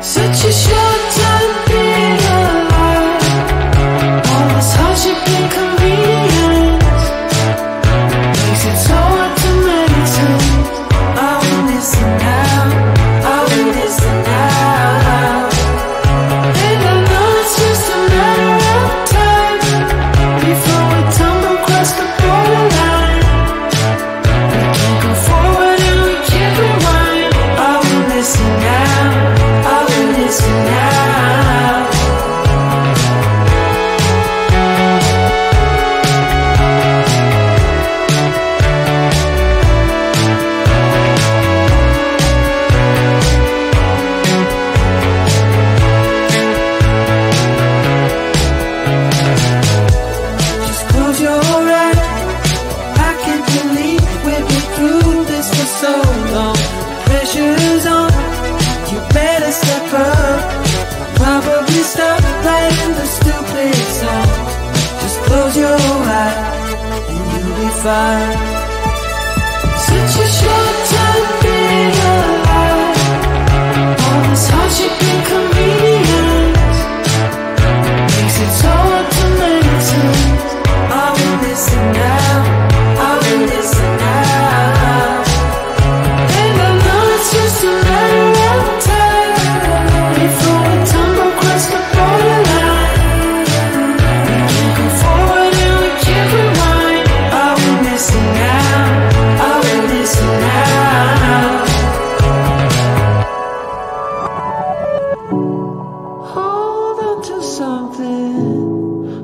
Such a short time being alive. All this hardship and inconvenience makes it so hard to meditate. I will listen now, I will listen now. And I know it's just a matter of time before we tumble across the borderline. We can't go forward and we can't rewind. I will listen now, I will listen now. Just close your eyes. I can't believe we've been through this for so long. Pressure's on, you better step up. Probably stop playing the stupid song. Just close your eyes and you'll be fine. Such a short time being alive. All this hardship and inconvenience makes it so hard to meditate. I will listen now, I will listen now. And I know it's just a matter of time before we tumble across the borderline. We can't go forward and we can't rewind. I will listen now, I will listen now. Hold on to something.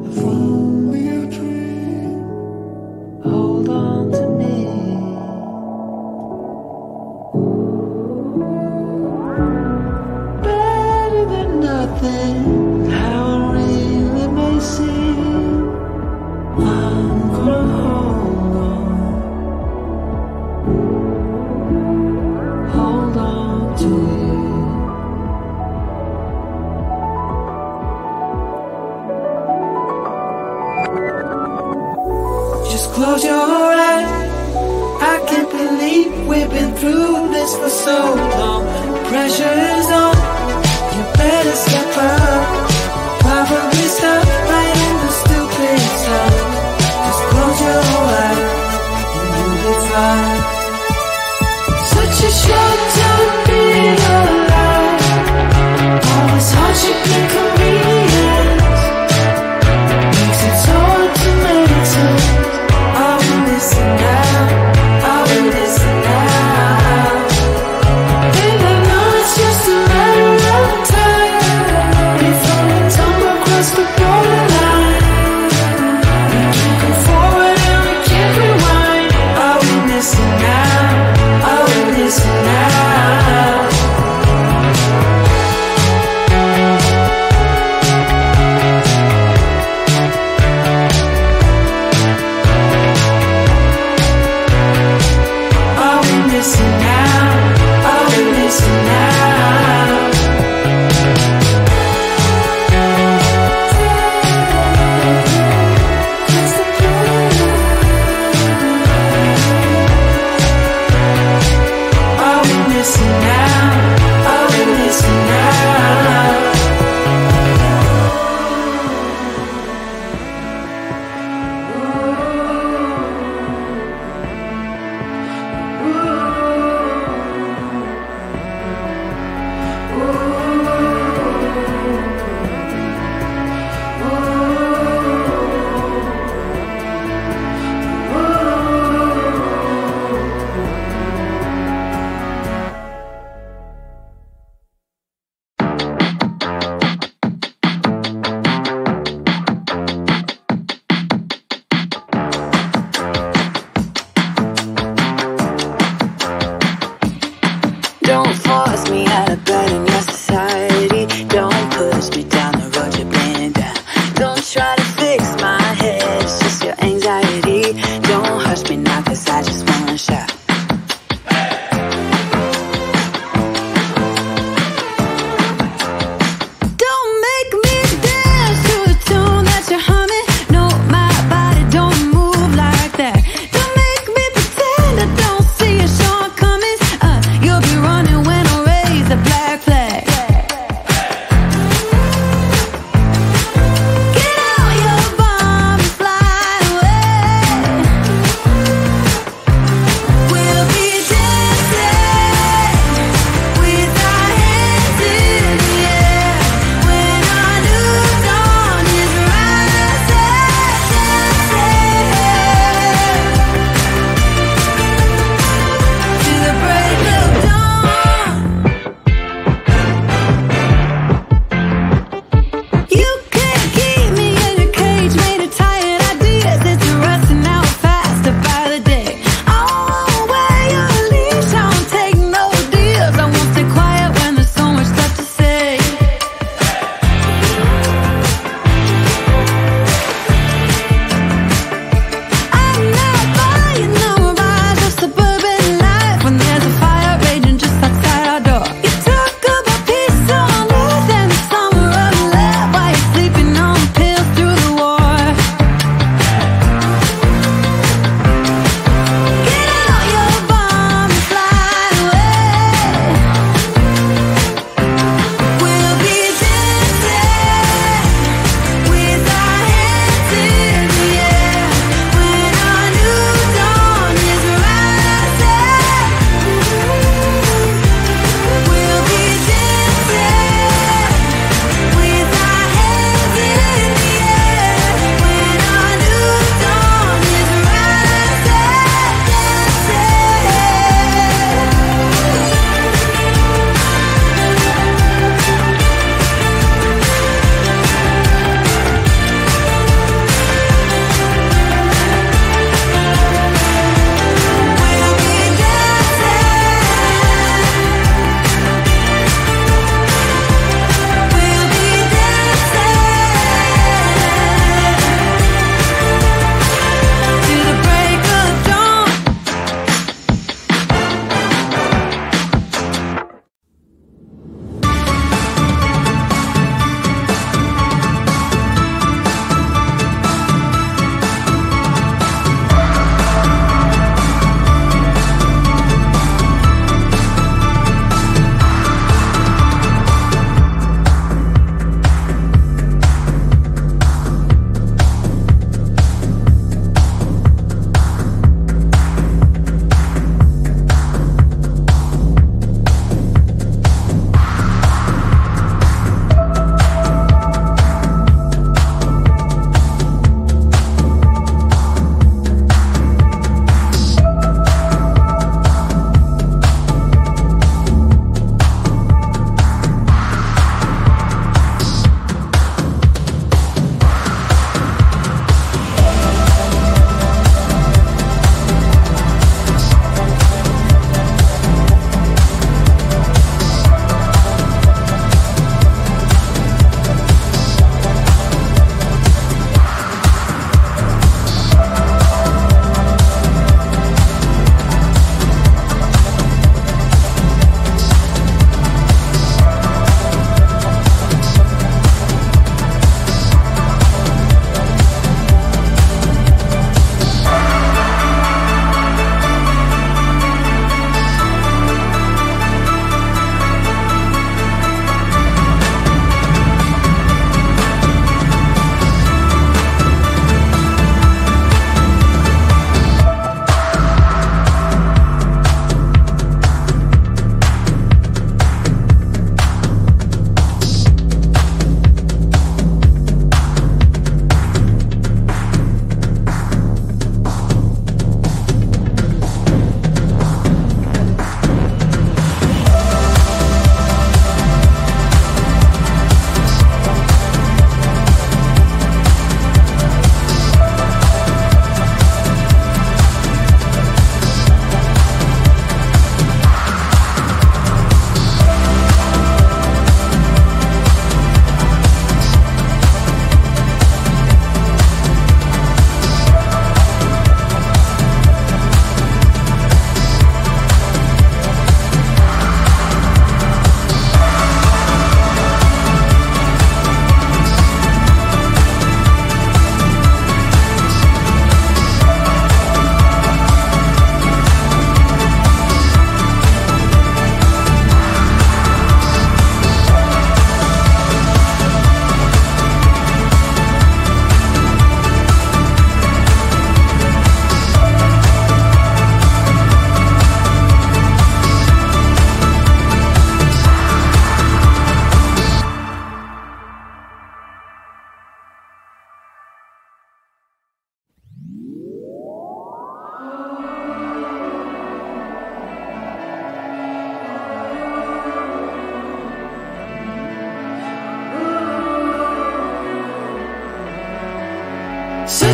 If only a dream. Hold on to me. Better than nothing. How it really may seem. I'm gonna hold on. Hold on to you. Just close your eyes. I can't believe we've been through this for so long. Pressure is on, you better step up. Probably stop writing the stupid song. Just close your eyes and you'll be fine. Such a short time being alive. All this hardship and inconvenience makes it so hard to meditate. I will listen now, I will listen now. And I know it's just a matter of time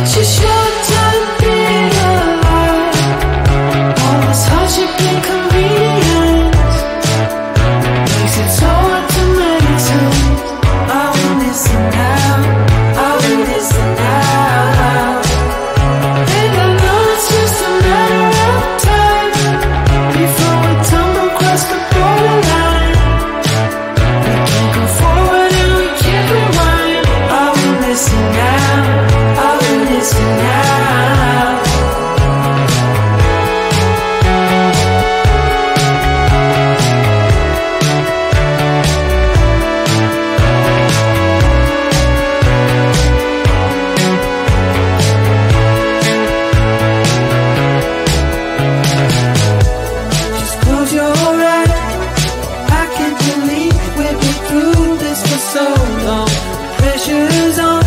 It's just your time being alive. All this hardship and inconvenience makes it so hard to maintain. I will listen now, I will listen now. And I know it's just a matter of time before we tumble across the borderline. We can't go forward and we can't rewind. I will listen now, I will listen now. Just close your eyes. I can't believe we've been through this for so long. Pressure's on,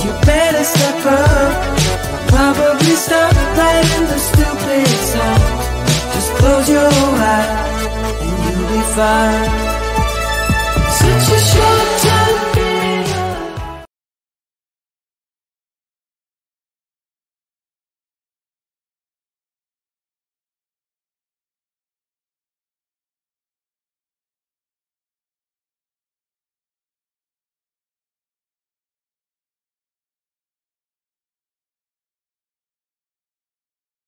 you better step up. Probably stop playing the stupid song. Just close your eyes and you'll be fine.